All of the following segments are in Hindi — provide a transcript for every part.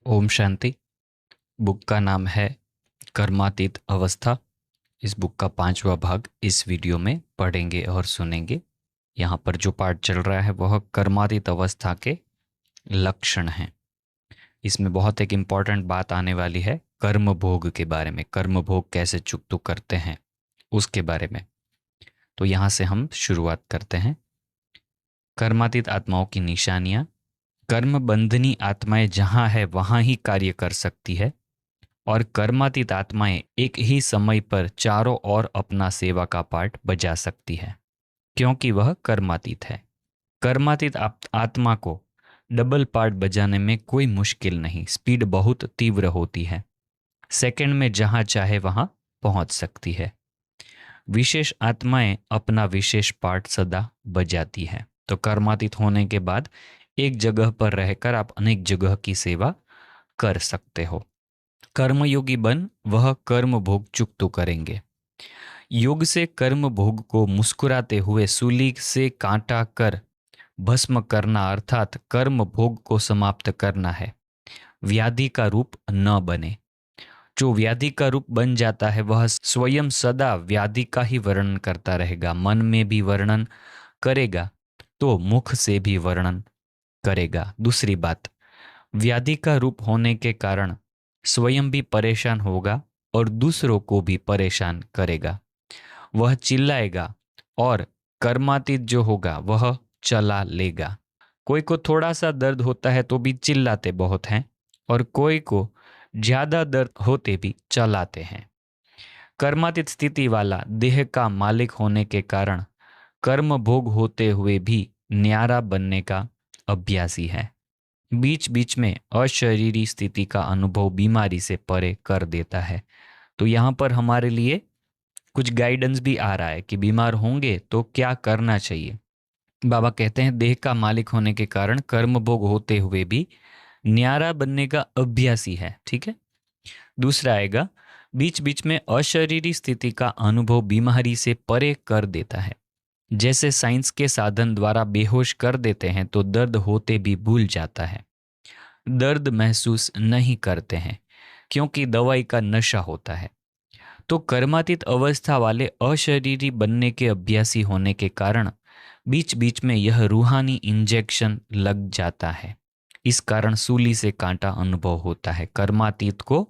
ओम शांति। बुक का नाम है कर्मातीत अवस्था। इस बुक का 5वां भाग इस वीडियो में पढ़ेंगे और सुनेंगे। यहाँ पर जो पार्ट चल रहा है वह कर्मातीत अवस्था के लक्षण हैं। इसमें बहुत एक इम्पॉर्टेंट बात आने वाली है कर्म भोग के बारे में। कर्म भोग कैसे चुकतू करते हैं उसके बारे में। तो यहाँ से हम शुरुआत करते हैं। कर्मातीत आत्माओं की निशानियाँ। कर्म बंधनी आत्माएं जहाँ है वहाँ ही कार्य कर सकती है और कर्मातीत आत्माएं एक ही समय पर चारों ओर अपना सेवा का पार्ट बजा सकती है क्योंकि वह कर्मातीत है। कर्मातीत आत्मा को डबल पार्ट बजाने में कोई मुश्किल नहीं। स्पीड बहुत तीव्र होती है। सेकंड में जहां चाहे वहां पहुंच सकती है। विशेष आत्माएं अपना विशेष पार्ट सदा बजाती है। तो कर्मातीत होने के बाद एक जगह पर रहकर आप अनेक जगह की सेवा कर सकते हो। कर्मयोगी बन वह कर्म भोग चुकतू करेंगे। योग से कर्म भोग को मुस्कुराते हुए सूली से कांटा कर भस्म करना अर्थात कर्म भोग को समाप्त करना है। व्याधि का रूप न बने। जो व्याधि का रूप बन जाता है वह स्वयं सदा व्याधि का ही वर्णन करता रहेगा। मन में भी वर्णन करेगा तो मुख से भी वर्णन करेगा। दूसरी बात, व्याधि का रूप होने के कारण स्वयं भी परेशान होगा और दूसरों को भी परेशान करेगा। वह चिल्लाएगा और कर्मातीत जो होगा वह चला लेगा। कोई को थोड़ा सा दर्द होता है तो भी चिल्लाते बहुत हैं और कोई को ज्यादा दर्द होते भी चलाते हैं। कर्मातीत स्थिति वाला देह का मालिक होने के कारण कर्म भोग होते हुए भी न्यारा बनने का अभ्यासी है। बीच बीच में अशरीरी स्थिति का अनुभव बीमारी से परे कर देता है। तो यहाँ पर हमारे लिए कुछ गाइडेंस भी आ रहा है कि बीमार होंगे तो क्या करना चाहिए। बाबा कहते हैं देह का मालिक होने के कारण कर्म भोग होते हुए भी न्यारा बनने का अभ्यासी है। ठीक है। दूसरा आएगा, बीच बीच में अशरीरी स्थिति का अनुभव बीमारी से परे कर देता है। जैसे साइंस के साधन द्वारा बेहोश कर देते हैं तो दर्द होते भी भूल जाता है। दर्द महसूस नहीं करते हैं क्योंकि दवाई का नशा होता है। तो कर्मातीत अवस्था वाले अशरीरी बनने के अभ्यासी होने के कारण बीच बीच में यह रूहानी इंजेक्शन लग जाता है। इस कारण सूली से कांटा अनुभव होता है। कर्मातीत को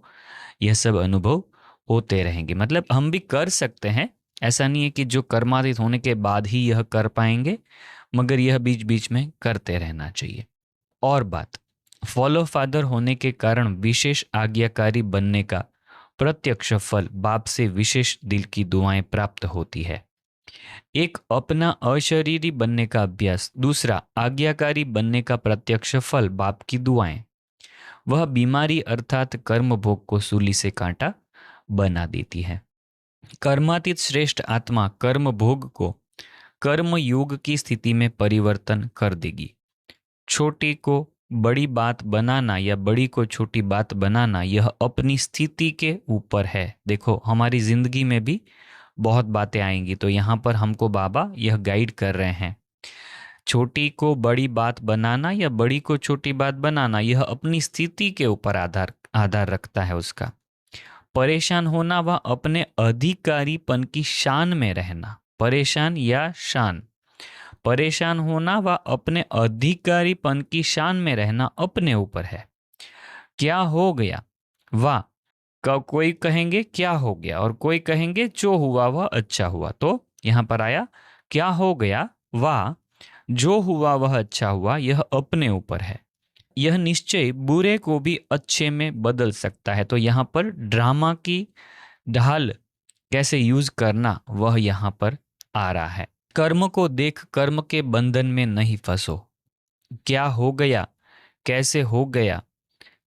यह सब अनुभव होते रहेंगे। मतलब हम भी कर सकते हैं, ऐसा नहीं है कि जो कर्मातीत होने के बाद ही यह कर पाएंगे, मगर यह बीच बीच में करते रहना चाहिए। और बात, फॉलो फादर होने के कारण विशेष आज्ञाकारी बनने का प्रत्यक्ष फल बाप से विशेष दिल की दुआएं प्राप्त होती है। एक अपना अशरीरी बनने का अभ्यास, दूसरा आज्ञाकारी बनने का प्रत्यक्ष फल बाप की दुआएं। वह बीमारी अर्थात कर्म भोग को सूली से कांटा बना देती है। कर्मातीत श्रेष्ठ आत्मा कर्म भोग को कर्म योग की स्थिति में परिवर्तन कर देगी। छोटी को बड़ी बात बनाना या बड़ी को छोटी बात बनाना यह अपनी स्थिति के ऊपर है। देखो हमारी जिंदगी में भी बहुत बातें आएंगी, तो यहाँ पर हमको बाबा यह गाइड कर रहे हैं। छोटी को बड़ी बात बनाना या बड़ी को छोटी बात बनाना यह अपनी स्थिति के ऊपर आधार रखता है उसका। परेशान होना व अपने अधिकारीपन की शान में रहना। परेशान या शान, परेशान होना व अपने अधिकारीपन की शान में रहना अपने ऊपर है। क्या हो गया वाह, कोई कहेंगे क्या हो गया और कोई कहेंगे जो हुआ वह अच्छा हुआ। तो यहाँ पर आया क्या हो गया वाह, जो हुआ वह अच्छा हुआ, यह अपने ऊपर है। यह निश्चय बुरे को भी अच्छे में बदल सकता है। तो यहाँ पर ड्रामा की ढाल कैसे यूज करना वह यहाँ पर आ रहा है। कर्म को देख कर्म के बंधन में नहीं फंसो। क्या हो गया, कैसे हो गया,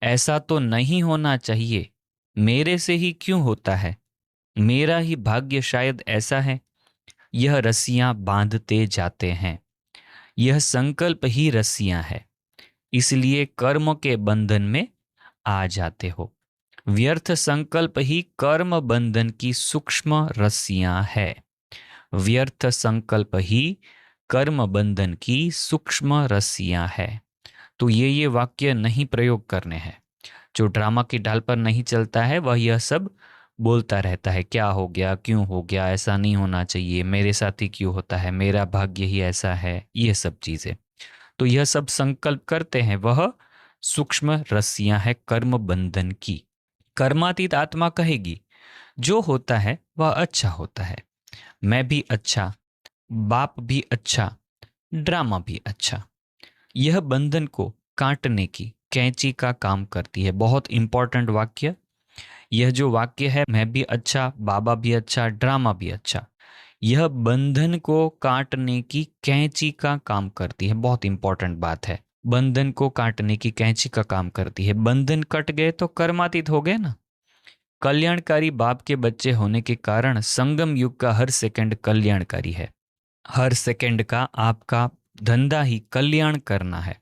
ऐसा तो नहीं होना चाहिए, मेरे से ही क्यों होता है, मेरा ही भाग्य शायद ऐसा है। यह रस्सियां बांधते जाते हैं। यह संकल्प ही रस्सियां है, इसलिए कर्म के बंधन में आ जाते हो। व्यर्थ संकल्प ही कर्म बंधन की सूक्ष्म रस्सियां है। व्यर्थ संकल्प ही कर्म बंधन की सूक्ष्म रस्सियां है। तो ये वाक्य नहीं प्रयोग करने हैं। जो ड्रामा की ढाल पर नहीं चलता है वह यह सब बोलता रहता है, क्या हो गया, क्यों हो गया, ऐसा नहीं होना चाहिए, मेरे साथ ही क्यों होता है, मेरा भाग्य ही ऐसा है, ये सब चीजें। तो यह सब संकल्प करते हैं, वह सूक्ष्म रस्सियां है कर्म बंधन की। कर्मातीत आत्मा कहेगी जो होता है वह अच्छा होता है, मैं भी अच्छा, बाप भी अच्छा, ड्रामा भी अच्छा। यह बंधन को काटने की कैंची का काम करती है। बहुत इंपॉर्टेंट वाक्य। यह जो वाक्य है, मैं भी अच्छा, बाबा भी अच्छा, ड्रामा भी अच्छा, यह बंधन को काटने की कैंची का काम करती है। बहुत इंपॉर्टेंट बात है, बंधन को काटने की कैंची का काम करती है। बंधन कट गए तो कर्मातीत हो गए ना। कल्याणकारी बाप के बच्चे होने के कारण संगम युग का हर सेकंड कल्याणकारी है। हर सेकंड का आपका धंधा ही कल्याण करना है,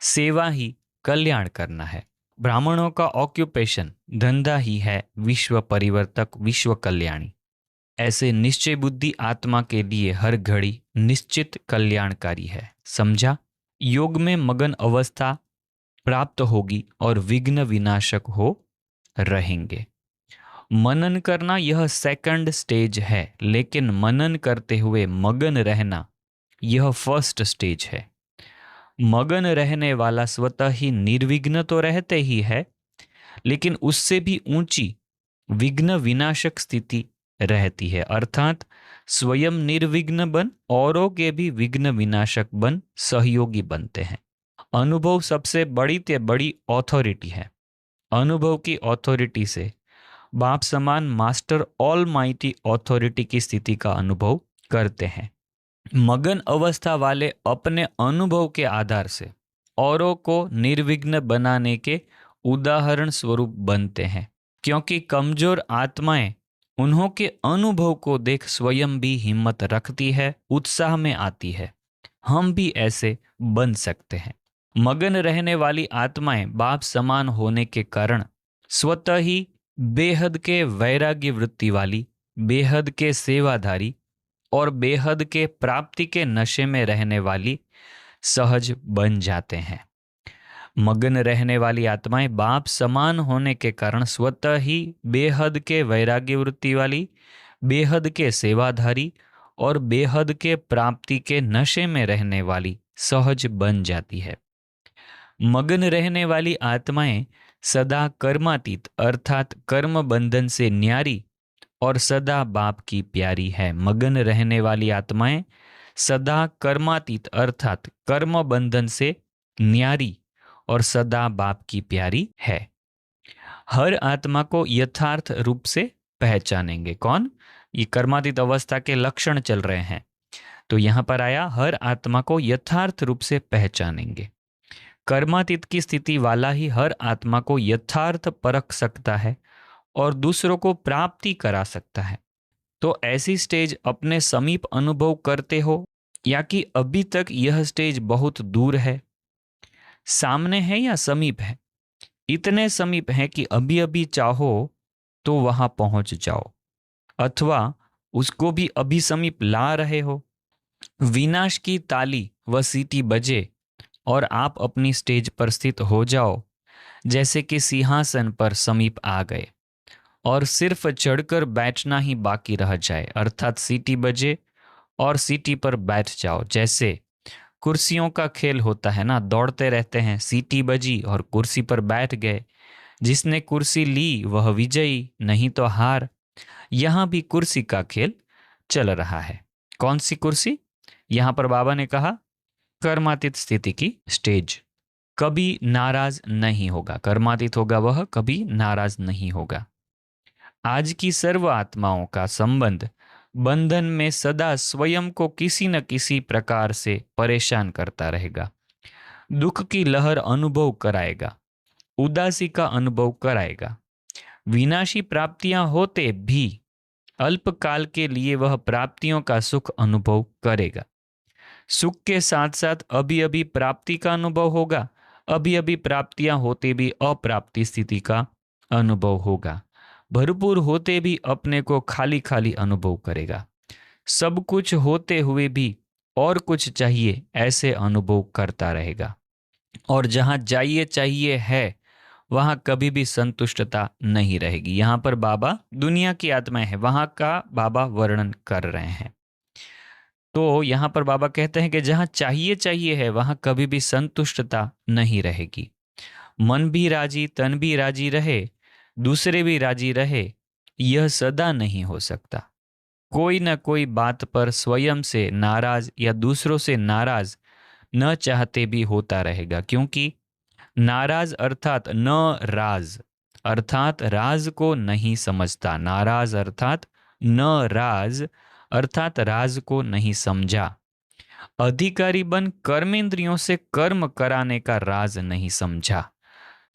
सेवा ही कल्याण करना है। ब्राह्मणों का ऑक्यूपेशन, धंधा ही है विश्व परिवर्तक, विश्व कल्याणी। ऐसे निश्चय बुद्धि आत्मा के लिए हर घड़ी निश्चित कल्याणकारी है। समझा? योग में मगन अवस्था प्राप्त होगी और विघ्न विनाशक हो रहेंगे। मनन करना यह सेकंड स्टेज है, लेकिन मनन करते हुए मगन रहना यह फर्स्ट स्टेज है। मगन रहने वाला स्वतः ही निर्विघ्न तो रहते ही है, लेकिन उससे भी ऊंची विघ्न विनाशक स्थिति रहती है। अर्थात स्वयं निर्विघ्न बन औरों के भी विघ्न विनाशक बन सहयोगी बनते हैं। अनुभव सबसे बड़ी ते बड़ी ऑथोरिटी है। अनुभव की ऑथोरिटी से बाप समान मास्टर ऑल माइटी ऑथोरिटी की स्थिति का अनुभव करते हैं। मगन अवस्था वाले अपने अनुभव के आधार से औरों को निर्विघ्न बनाने के उदाहरण स्वरूप बनते हैं, क्योंकि कमजोर आत्माएं उन्हों के अनुभव को देख स्वयं भी हिम्मत रखती है, उत्साह में आती है। हम भी ऐसे बन सकते हैं। मगन रहने वाली आत्माएं बाप समान होने के कारण स्वतः ही बेहद के वैराग्य वृत्ति वाली, बेहद के सेवाधारी और बेहद के प्राप्ति के नशे में रहने वाली सहज बन जाते हैं। मगन रहने वाली आत्माएं बाप समान होने के कारण स्वतः ही बेहद के वैराग्य वृत्ति वाली, बेहद के सेवाधारी और बेहद के प्राप्ति के नशे में रहने वाली सहज बन जाती है। मगन रहने वाली आत्माएं सदा कर्मातीत अर्थात कर्म बंधन से न्यारी और सदा बाप की प्यारी है। मगन रहने वाली आत्माएं सदा कर्मातीत अर्थात कर्म बंधन से न्यारी और सदा बाप की प्यारी है। हर आत्मा को यथार्थ रूप से पहचानेंगे। कौन? ये कर्मातीत अवस्था के लक्षण चल रहे हैं, तो यहां पर आया हर आत्मा को यथार्थ रूप से पहचानेंगे। कर्मातीत की स्थिति वाला ही हर आत्मा को यथार्थ परख सकता है और दूसरों को प्राप्ति करा सकता है। तो ऐसी स्टेज अपने समीप अनुभव करते हो या कि अभी तक यह स्टेज बहुत दूर है, सामने है या समीप है? इतने समीप है कि अभी अभी चाहो तो वहां पहुंच जाओ, अथवा उसको भी अभी समीप ला रहे हो। विनाश की ताली व सीटी बजे और आप अपनी स्टेज पर स्थित हो जाओ, जैसे कि सिंहासन पर समीप आ गए और सिर्फ चढ़कर बैठना ही बाकी रह जाए। अर्थात सीटी बजे और सीटी पर बैठ जाओ। जैसे कुर्सियों का खेल होता है ना, दौड़ते रहते हैं, सीटी बजी और कुर्सी पर बैठ गए। जिसने कुर्सी ली वह विजयी, नहीं तो हार। यहां भी कुर्सी का खेल चल रहा है। कौन सी कुर्सी? यहां पर बाबा ने कहा कर्मातीत स्थिति की स्टेज। कभी नाराज नहीं होगा, कर्मातीत होगा वह, कभी नाराज नहीं होगा। आज की सर्व आत्माओं का संबंध बंधन में सदा स्वयं को किसी न किसी प्रकार से परेशान करता रहेगा। दुख की लहर अनुभव कराएगा, उदासी का अनुभव कराएगा। विनाशी प्राप्तियां होते भी अल्पकाल के लिए वह प्राप्तियों का सुख अनुभव करेगा। सुख के साथ साथ अभी अभी प्राप्ति का अनुभव होगा, अभी अभी प्राप्तियां होते भी अप्राप्ति स्थिति का अनुभव होगा। भरपूर होते भी अपने को खाली खाली अनुभव करेगा। सब कुछ होते हुए भी और कुछ चाहिए ऐसे अनुभव करता रहेगा। और जहां जाइए चाहिए है वहाँ कभी भी संतुष्टता नहीं रहेगी। यहाँ पर बाबा दुनिया की आत्माएं हैं, वहाँ का बाबा वर्णन कर रहे हैं। तो यहाँ पर बाबा कहते हैं कि जहाँ चाहिए चाहिए है वहाँ कभी भी संतुष्टता नहीं रहेगी। मन भी राजी, तन भी राजी रहे, दूसरे भी राजी रहे, यह सदा नहीं हो सकता। कोई न कोई बात पर स्वयं से नाराज या दूसरों से नाराज न चाहते भी होता रहेगा, क्योंकि नाराज अर्थात न राज, अर्थात राज को नहीं समझता। नाराज अर्थात न राज, अर्थात राज को नहीं समझा। अधिकारी बन कर्मेंद्रियों से कर्म कराने का राज नहीं समझा।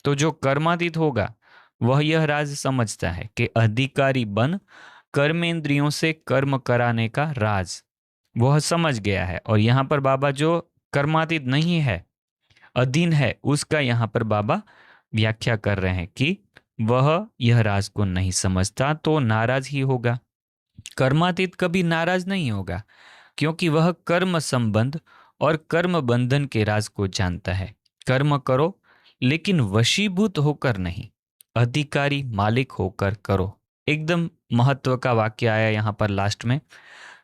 तो जो कर्मातीत होगा वह यह राज समझता है कि अधिकारी बन कर्मेंद्रियों से कर्म कराने का राज वह समझ गया है। और यहाँ पर बाबा जो कर्मातीत नहीं है, अधीन है, उसका यहाँ पर बाबा व्याख्या कर रहे हैं कि वह यह राज को नहीं समझता, तो नाराज ही होगा। कर्मातीत कभी नाराज नहीं होगा, क्योंकि वह कर्म संबंध और कर्म बंधन के राज को जानता है। कर्म करो लेकिन वशीभूत होकर नहीं, अधिकारी मालिक होकर करो। एकदम महत्व का वाक्य आया यहाँ पर लास्ट में।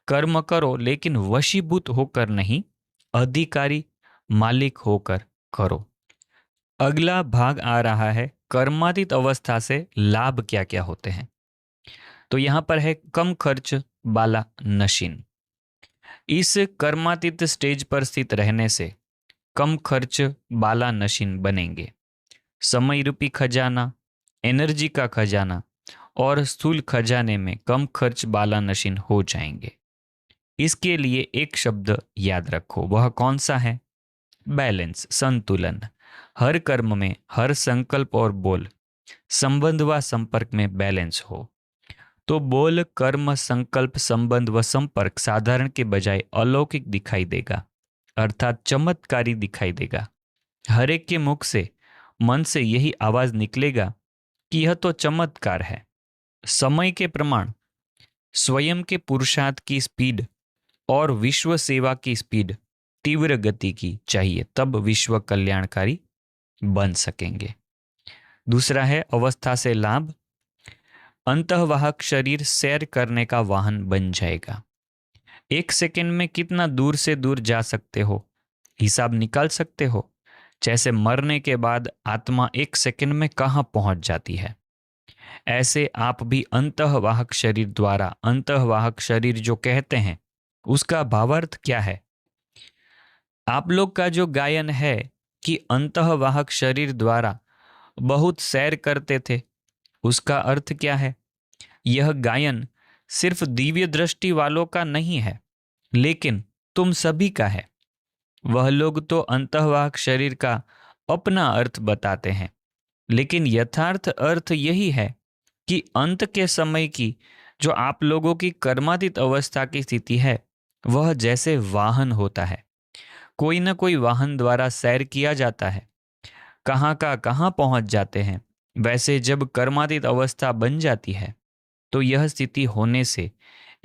कर्म करो लेकिन वशीभूत होकर नहीं, अधिकारी मालिक होकर करो। अगला भाग आ रहा है, कर्मातीत अवस्था से लाभ क्या क्या होते हैं। तो यहाँ पर है कम खर्च बाला नशीन। इस कर्मातीत स्टेज पर स्थित रहने से कम खर्च बाला नशीन बनेंगे। समय रूपी खजाना, एनर्जी का खजाना और स्थूल खजाने में कम खर्च बाला नशीन हो जाएंगे। इसके लिए एक शब्द याद रखो, वह कौन सा है? बैलेंस, संतुलन। हर कर्म में, हर संकल्प और बोल, संबंध व संपर्क में बैलेंस हो। तो बोल, कर्म, संकल्प, संबंध व संपर्क साधारण के बजाय अलौकिक दिखाई देगा, अर्थात चमत्कारी दिखाई देगा। हर एक के मुख से, मन से यही आवाज निकलेगा कि यह तो चमत्कार है। समय के प्रमाण, स्वयं के पुरुषार्थ की स्पीड और विश्व सेवा की स्पीड तीव्र गति की चाहिए, तब विश्व कल्याणकारी बन सकेंगे। दूसरा है अवस्था से लाभ। अंतःवाहक शरीर सैर करने का वाहन बन जाएगा। 1 सेकंड में कितना दूर से दूर जा सकते हो, हिसाब निकाल सकते हो। जैसे मरने के बाद आत्मा 1 सेकंड में कहाँ पहुंच जाती है, ऐसे आप भी अंतःवाहक शरीर द्वारा, अंतःवाहक शरीर जो कहते हैं उसका भावार्थ क्या है? आप लोग का जो गायन है कि अंतःवाहक शरीर द्वारा बहुत सैर करते थे, उसका अर्थ क्या है? यह गायन सिर्फ दिव्य दृष्टि वालों का नहीं है, लेकिन तुम सभी का है। वह लोग तो अंतःवाहक शरीर का अपना अर्थ बताते हैं, लेकिन यथार्थ अर्थ यही है कि अंत के समय की जो आप लोगों की कर्मातीत अवस्था की स्थिति है, वह जैसे वाहन होता है। कोई न कोई वाहन द्वारा सैर किया जाता है, कहाँ का कहाँ पहुंच जाते हैं। वैसे जब कर्मातीत अवस्था बन जाती है तो यह स्थिति होने से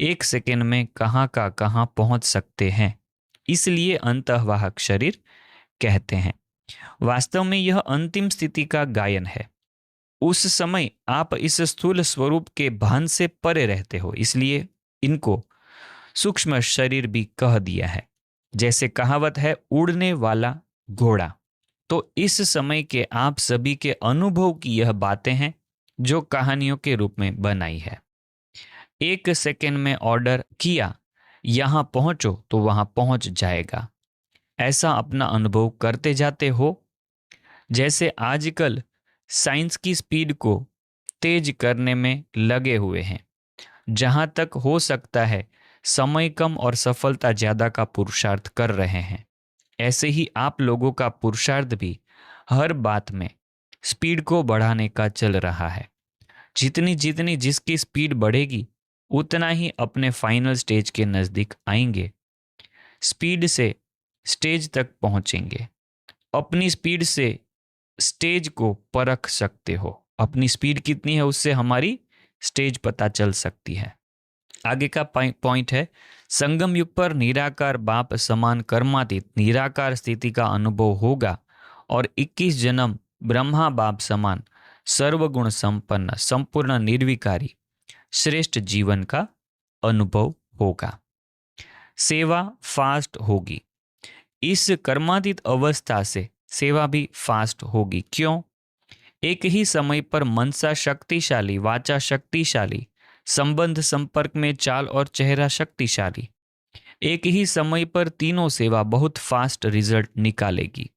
1 सेकंड में कहाँ का कहाँ पहुंच सकते हैं, इसलिए अंतःवाहक शरीर कहते हैं। वास्तव में यह अंतिम स्थिति का गायन है। उस समय आप इस स्थूल स्वरूप के भान से परे रहते हो, इसलिए इनको सूक्ष्म शरीर भी कह दिया है। जैसे कहावत है, उड़ने वाला घोड़ा। तो इस समय के आप सभी के अनुभव की यह बातें हैं जो कहानियों के रूप में बनाई है। 1 सेकंड में ऑर्डर किया, यहां पहुंचो तो वहां पहुंच जाएगा। ऐसा अपना अनुभव करते जाते हो। जैसे आजकल साइंस की स्पीड को तेज करने में लगे हुए हैं, जहां तक हो सकता है समय कम और सफलता ज्यादा का पुरुषार्थ कर रहे हैं। ऐसे ही आप लोगों का पुरुषार्थ भी हर बात में स्पीड को बढ़ाने का चल रहा है। जितनी जितनी जिसकी स्पीड बढ़ेगी उतना ही अपने फाइनल स्टेज के नज़दीक आएंगे, स्पीड से स्टेज तक पहुंचेंगे। अपनी स्पीड से स्टेज को परख सकते हो। अपनी स्पीड कितनी है उससे हमारी स्टेज पता चल सकती है। आगे का पॉइंट है, संगम युग पर निराकार बाप समान कर्मातीत निराकार स्थिति का अनुभव होगा और 21 जन्म ब्रह्मा बाप समान, सर्वगुण संपन्न, संपूर्ण निर्विकारी श्रेष्ठ जीवन का अनुभव होगा। सेवा फास्ट होगी। इस कर्मातीत अवस्था से सेवा भी फास्ट होगी। क्यों? एक ही समय पर मनसा शक्तिशाली, वाचा शक्तिशाली, संबंध संपर्क में चाल और चेहरा शक्तिशाली, एक ही समय पर तीनों सेवा बहुत फास्ट रिजल्ट निकालेगी।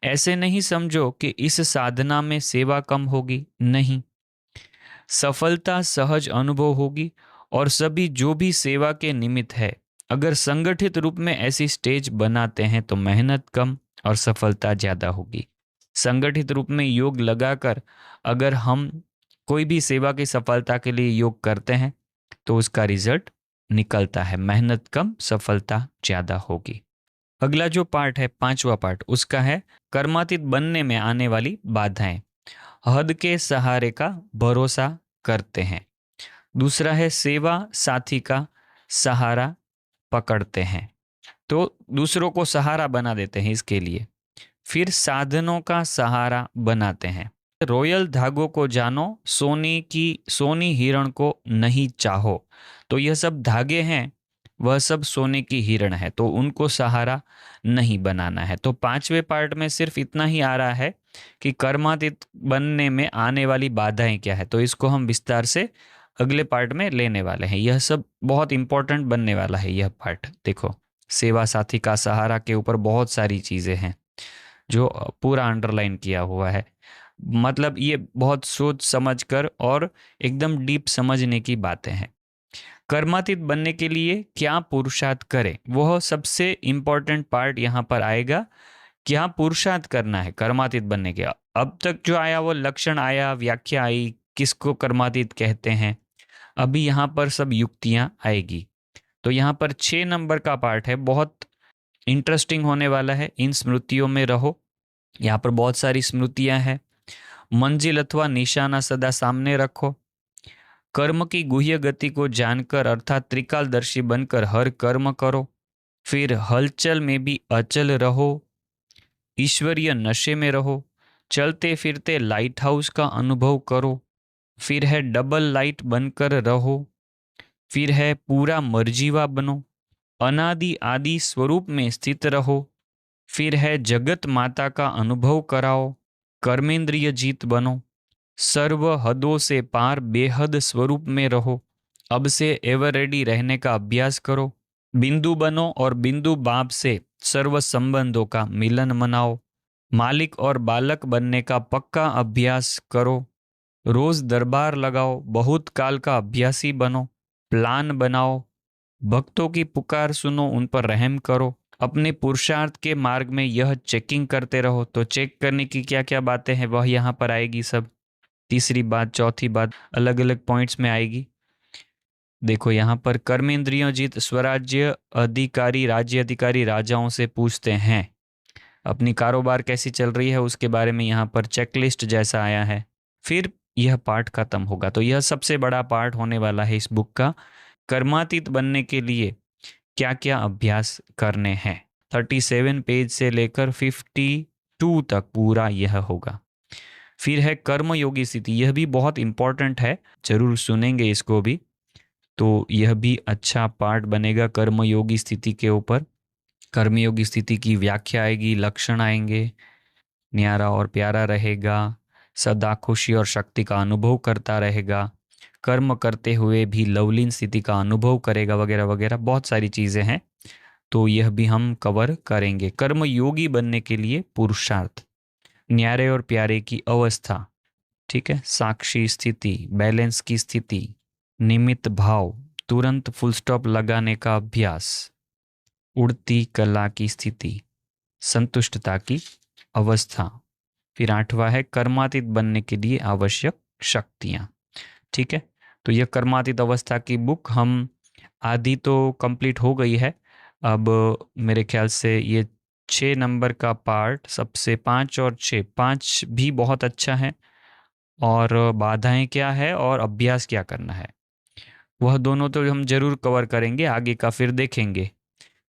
ऐसे नहीं समझो कि इस साधना में सेवा कम होगी, नहीं, सफलता सहज अनुभव होगी। और सभी जो भी सेवा के निमित्त है, अगर संगठित रूप में ऐसी स्टेज बनाते हैं तो मेहनत कम और सफलता ज़्यादा होगी। संगठित रूप में योग लगाकर अगर हम कोई भी सेवा की सफलता के लिए योग करते हैं तो उसका रिजल्ट निकलता है, मेहनत कम सफलता ज़्यादा होगी। अगला जो पार्ट है, पांचवा पार्ट, उसका है कर्मातीत बनने में आने वाली बाधाएं। हद के सहारे का भरोसा करते हैं। दूसरा है सेवा साथी का सहारा पकड़ते हैं, तो दूसरों को सहारा बना देते हैं इसके लिए। फिर साधनों का सहारा बनाते हैं। रॉयल धागों को जानो, सोनी हिरण को नहीं चाहो। तो यह सब धागे हैं, वह सब सोने की हिरण है, तो उनको सहारा नहीं बनाना है। तो पांचवें पार्ट में सिर्फ इतना ही आ रहा है कि कर्मातीत बनने में आने वाली बाधाएं क्या है, तो इसको हम विस्तार से अगले पार्ट में लेने वाले हैं। यह सब बहुत इंपॉर्टेंट बनने वाला है यह पार्ट। देखो, सेवा साथी का सहारा के ऊपर बहुत सारी चीजें हैं जो पूरा अंडरलाइन किया हुआ है। मतलब ये बहुत सोच समझ कर और एकदम डीप समझने की बातें हैं। कर्मातीत बनने के लिए क्या पुरुषार्थ करें, वह सबसे इंपॉर्टेंट पार्ट यहाँ पर आएगा। क्या पुरुषार्थ करना है कर्मातीत बनने के? अब तक जो आया वो लक्षण आया, व्याख्या आई, किसको कर्मातीत कहते हैं। अभी यहाँ पर सब युक्तियां आएगी। तो यहाँ पर 6 नंबर का पार्ट है, बहुत इंटरेस्टिंग होने वाला है। इन स्मृतियों में रहो। यहाँ पर बहुत सारी स्मृतियां हैं। मंजिल अथवा निशाना सदा सामने रखो। कर्म की गुह्य गति को जानकर अर्थात त्रिकालदर्शी बनकर हर कर्म करो। फिर हलचल में भी अचल रहो। ईश्वरीय नशे में रहो। चलते फिरते लाइट हाउस का अनुभव करो। फिर है डबल लाइट बनकर रहो। फिर है पूरा मर्जीवा बनो। अनादि आदि स्वरूप में स्थित रहो। फिर है जगत माता का अनुभव कराओ। कर्मेंद्रिय जीत बनो। सर्व हदों से पार बेहद स्वरूप में रहो। अब से एवर रेडी रहने का अभ्यास करो। बिंदु बनो और बिंदु बाप से सर्व संबंधों का मिलन मनाओ। मालिक और बालक बनने का पक्का अभ्यास करो। रोज दरबार लगाओ। बहुत काल का अभ्यासी बनो। प्लान बनाओ। भक्तों की पुकार सुनो, उन पर रहम करो। अपने पुरुषार्थ के मार्ग में यह चेकिंग करते रहो। तो चेक करने की क्या क्या बातें हैं वह यहाँ पर आएगी सब। तीसरी बात, चौथी बात अलग अलग पॉइंट्स में आएगी। देखो यहाँ पर कर्मेंद्रियों जीत, स्वराज्य अधिकारी, राज्य अधिकारी राजाओं से पूछते हैं अपनी कारोबार कैसी चल रही है, उसके बारे में यहाँ पर चेकलिस्ट जैसा आया है। फिर यह पार्ट खत्म होगा। तो यह सबसे बड़ा पार्ट होने वाला है इस बुक का। कर्मातीत बनने के लिए क्या क्या अभ्यास करने हैं। 37 पेज से लेकर 52 तक पूरा यह होगा। फिर है कर्मयोगी स्थिति, यह भी बहुत इंपॉर्टेंट है, जरूर सुनेंगे इसको भी। तो यह भी अच्छा पार्ट बनेगा कर्मयोगी स्थिति के ऊपर। कर्मयोगी स्थिति की व्याख्या आएगी, लक्षण आएंगे, न्यारा और प्यारा रहेगा, सदा खुशी और शक्ति का अनुभव करता रहेगा, कर्म करते हुए भी लवलीन स्थिति का अनुभव करेगा, वगैरह वगैरह बहुत सारी चीज़ें हैं। तो यह भी हम कवर करेंगे। कर्मयोगी बनने के लिए पुरुषार्थ, न्यारे और प्यारे की अवस्था, ठीक है, साक्षी स्थिति, बैलेंस की स्थिति, निमित्त भाव, तुरंत फुल स्टॉप लगाने का अभ्यास, उड़ती कला की स्थिति, संतुष्टता की अवस्था। फिर 8वां है कर्मातीत बनने के लिए आवश्यक शक्तियां। ठीक है, तो यह कर्मातीत अवस्था की बुक हम आधी तो कंप्लीट हो गई है। अब मेरे ख्याल से ये 6 नंबर का पार्ट सबसे 5 और 6, 5 भी बहुत अच्छा है। और बाधाएं क्या है और अभ्यास क्या करना है, वह दोनों तो हम जरूर कवर करेंगे। आगे का फिर देखेंगे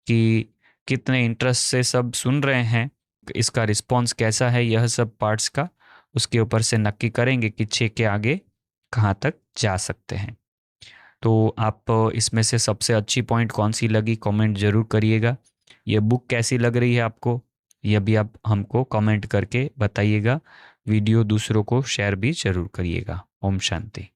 कि कितने इंटरेस्ट से सब सुन रहे हैं। इसका रिस्पॉन्स कैसा है यह सब पार्ट्स का, उसके ऊपर से नक्की करेंगे कि 6 के आगे कहाँ तक जा सकते हैं। तो आप इसमें से सबसे अच्छी पॉइंट कौन सी लगी कमेंट ज़रूर करिएगा। ये बुक कैसी लग रही है आपको, यह भी आप हमको कमेंट करके बताइएगा। वीडियो दूसरों को शेयर भी ज़रूर करिएगा। ओम शांति।